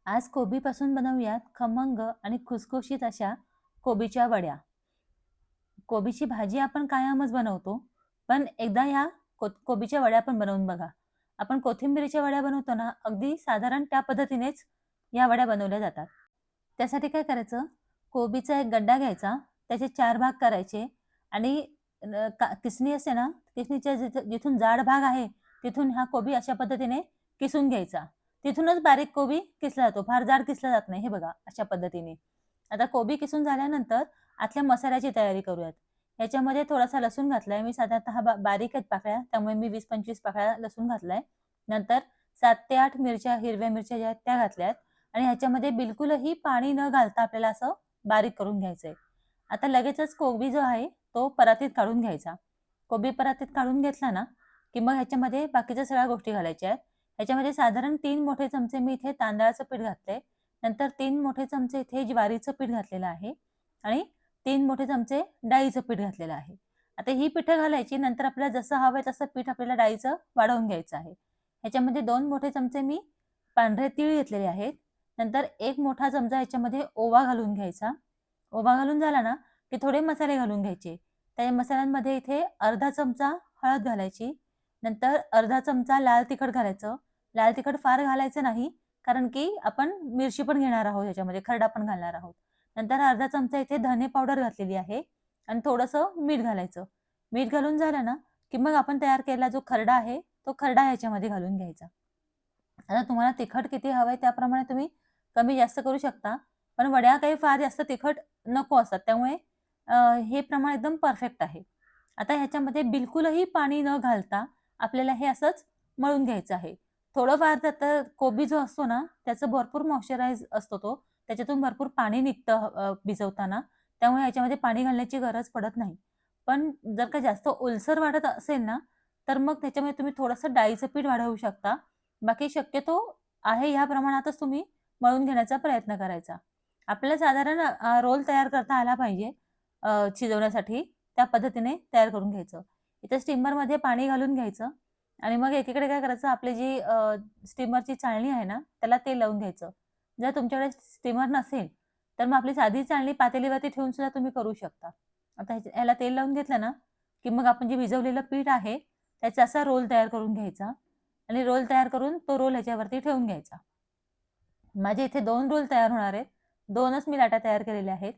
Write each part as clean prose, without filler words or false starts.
आज कोबीपासून बनवूयात खमंग आणि खुसखुशीत अशा कोबीच्या वड्या. कोबीची भाजी आपण कायमच बनवतो, पण एकदा ह्या कोबीच्या वड्या पण बनवून बघा. आपण कोथिंबिरीच्या वड्या बनवतो ना, अगदी साधारण त्या पद्धतीनेच या वड्या बनवल्या जातात. त्यासाठी काय करायचं, कोबीचा एक गड्डा घ्यायचा, त्याचे 4 भाग करायचे आणि किसणी असते ना, किसणीच्या जिथून जाड भाग आहे, तिथून हा कोबी अशा पद्धतीने किसून घ्यायचा. तिथूनच बारीक कोबी किसला जातो. फार जाड किसला जात नाही. हे बघा अशा पद्धतीने. आता कोबी किसून झाल्यानंतर आतल्या मसाल्याची तयारी करूयात. ह्याच्यामध्ये थोडासा लसूण घातलाय. मी साधारणतः बारीक आहेत पाकळ्या, त्यामुळे मी 20-25 पाकळ्या लसूण घातलाय. नंतर 7 ते 8 मिरच्या, हिरव्या मिरच्या ज्या आहेत त्या घातल्यात आणि ह्याच्यामध्ये बिलकुलही पाणी न घालता आपल्याला असं बारीक करून घ्यायचंय. आता लगेचच कोबी जो आहे तो परातीत काढून घ्यायचा. कोबी परातीत काढून घेतला ना, की मग ह्याच्यामध्ये बाकीच्या सगळ्या गोष्टी घालायच्या आहेत. ह्याच्यामध्ये साधारण 3 मोठे चमचे मी इथे तांदळाचं पीठ घातलंय. नंतर 3 मोठे चमचे इथे ज्वारीचं पीठ घातलेलं आहे आणि 3 मोठे चमचे डाळीचं पीठ घातलेलं आहे. आता ही पिठं घालायची. नंतर आपल्याला जसं हवंय तसं पीठ आपल्याला डाळीचं वाढवून घ्यायचं आहे. ह्याच्यामध्ये 2 मोठे चमचे मी पांढरे तीळ घेतलेले आहेत. नंतर 1 मोठा चमचा ह्याच्यामध्ये ओवा घालून घ्यायचा. ओवा घालून झाला ना, की थोडे मसाले घालून घ्यायचे. त्या मसाल्यांमध्ये इथे अर्धा चमचा हळद घालायची. नंतर अर्धा चमचा लाल तिखट घालायचं. लाल तिखट फार घालायचं नाही, कारण की आपण मिरची पण घेणार आहोत ह्याच्यामध्ये, खरडा पण घालणार आहोत. नंतर अर्धा चमचा इथे धने पावडर घातलेली आहे आणि थोडंसं मीठ घालायचं. मीठ घालून झालं ना, की मग आपण तयार केलेला जो खरडा आहे, तो खरडा ह्याच्यामध्ये घालून घ्यायचा. आता तुम्हाला तिखट किती हवंय त्याप्रमाणे तुम्ही कमी जास्त करू शकता. पण वड्या काही फार जास्त तिखट नको असतात. त्यामुळे हे प्रमाण एकदम परफेक्ट आहे. आता ह्याच्यामध्ये बिलकुलही पाणी न घालता आपल्याला हे असंच मळून घ्यायचं आहे. थोडंफार त्यात कोबी जो असतो ना, त्याचं भरपूर मॉइश्चराइज असतो तो. त्याच्यातून भरपूर पाणी निघतं भिजवताना. त्यामुळे ह्याच्यामध्ये पाणी घालण्याची गरज पडत नाही. पण जर का जास्त ओलसर वाटत असेल ना, तर मग त्याच्यामध्ये तुम्ही थोडंसं डाळीचं पीठ वाढवू शकता. बाकी शक्यतो आहे ह्या प्रमाणातच तुम्ही मळून घेण्याचा प्रयत्न करायचा. आपल्याला साधारण रोल तयार करता आला पाहिजे शिजवण्यासाठी. त्या पद्धतीने तयार करून घ्यायचं. इथे स्टीमरमध्ये पाणी घालून घ्यायचं आणि मग एकीकडे काय करायचं आपली जी स्टीमरची चाळणी आहे ना, त्याला तेल लावून घ्यायचं. जर तुमच्याकडे स्टीमर नसेल, तर मग आपली साधी चाळणी पातेलीवरती ठेवून सुद्धा तुम्ही करू शकता. आता ह्याला तेल लावून घेतलं ना, की मग आपण जे भिजवलेलं पीठ आहे, त्याचा असा रोल तयार करून घ्यायचा आणि रोल तयार करून तो रोल ह्याच्यावरती ठेवून घ्यायचा. माझे इथे 2 रोल तयार होणार आहेत. 2च मी लाटा तयार केलेल्या आहेत.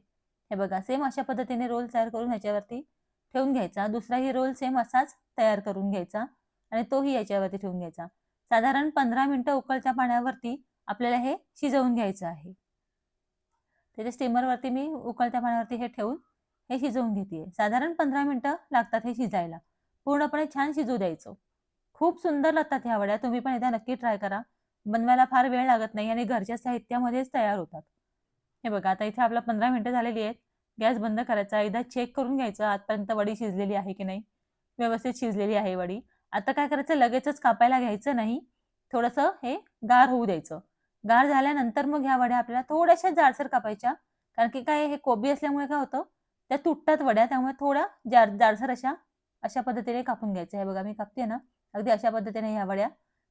हे बघा सेम अशा पद्धतीने रोल तयार करून ह्याच्यावरती ठेवून घ्यायचा. दुसराही रोल सेम असाच तयार करून घ्यायचा आणि तोही याच्यावरती ठेवून घ्यायचा. साधारण 15 मिनिटं उकळत्या पाण्यावरती आपल्याला हे शिजवून घ्यायचं आहे. त्याच्या स्टीमरवरती मी उकळत्या पाण्यावरती हे ठेवून हे शिजवून घेतेय. साधारण 15 मिनिटं लागतात हे शिजायला. पूर्णपणे छान शिजू द्यायचं. खूप सुंदर लागतात ह्या वड्या. तुम्ही पण एकदा नक्की ट्राय करा. बनवायला फार वेळ लागत नाही आणि घरच्या साहित्यामध्येच तयार होतात. हे बघा आता इथे आपला 15 मिनिटं झालेली आहेत. गॅस बंद करायचा. एकदा चेक करून घ्यायचं आतपर्यंत वडी शिजलेली आहे की नाही. व्यवस्थित शिजलेली आहे वडी. आता काय करायचं लगेचच कापायला घ्यायचं नाही. थोडंसं हे गार होऊ द्यायचं. गार झाल्यानंतर मग ह्या वड्या आपल्याला थोड्याशा जाडसर कापायच्या. कारण की काय हे कोबी असल्यामुळे काय होतं, त्या तुटतात वड्या. त्यामुळे थोड्या जाडसर अशा अशा पद्धतीने कापून घ्यायच्या. हे बघा मी कापते ना, अगदी अशा पद्धतीने ह्या वड्या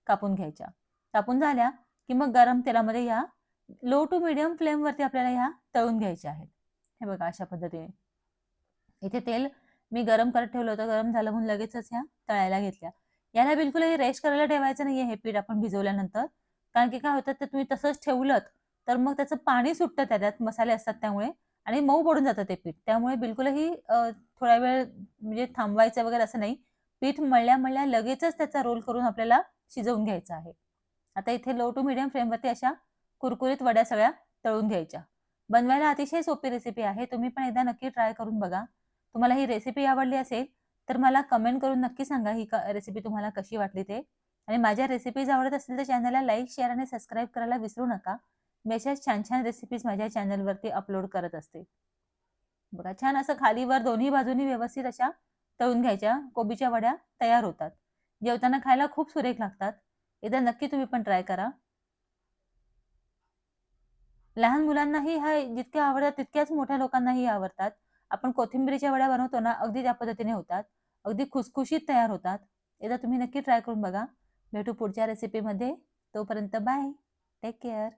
कापून घ्यायच्या. कापून झाल्या, की मग गरम तेलामध्ये ह्या लो टू मीडियम फ्लेमवरती आपल्याला ह्या तळून घ्यायच्या आहेत. हे बघा अशा पद्धतीने. इथे तेल मी गरम करत ठेवलं होतं. गरम झालं म्हणून लगेचच ह्या तळायला घेतल्या. याला बिलकुलही रेस्ट करायला ठेवायचं नाहीये हे पीठ आपण भिजवल्यानंतर. कारण की काय होतं ते तुम्ही तसंच ठेवलत, तर मग त्याचं पाणी सुटतं त्याच्यात मसाले असतात त्यामुळे आणि मऊ पडून जातं ते पीठ. त्यामुळे बिलकुलही थोडा वेळ म्हणजे थांबवायचं वगैरे असं नाही. पीठ मळल्या-मळल्या लगेचच त्याचा रोल करून आपल्याला शिजवून घ्यायचा आहे. आता इथे लो टू मीडियम फ्लेमवरती अशा कुरकुरीत वड्या सगळ्या तळून घ्यायच्या. बनवायला अतिशय सोपी रेसिपी आहे. तुम्ही पण एकदा नक्की ट्राय करून बघा. तुम्हाला ही रेसिपी आवडली असेल, तर मला कमेंट करून नक्की सांगा ही रेसिपी तुम्हाला कशी वाटली ते. आणि माझ्या रेसिपीज आवडत असतील तर चॅनलला लाईक, शेअर आणि सबस्क्राईब करायला विसरू नका. मी अशाच छान-छान रेसिपीज माझ्या चॅनलवरती अपलोड करत असते. बघा छान असं खालीवर दोन्ही बाजूनी व्यवस्थित अशा तळून घ्यायच्या कोबीच्या वड्या तयार होतात. जेवताना खायला खूप सुरेख लागतात. एकदा नक्की तुम्ही पण ट्राय करा. लहान मुलांनाही ह्या जितक्या आवडतात तितक्याच मोठ्या लोकांनाही आवडतात. आपण कोथिंबीरीच्या वड्या बनवतो ना, अगदी त्या पद्धतीने होतात. अगदी खुसखुशीत तयार होतात. एकदा तुम्ही नक्की ट्राय करून बघा. भेटू पुढच्या रेसिपीमध्ये. तोपर्यंत बाय. Take care.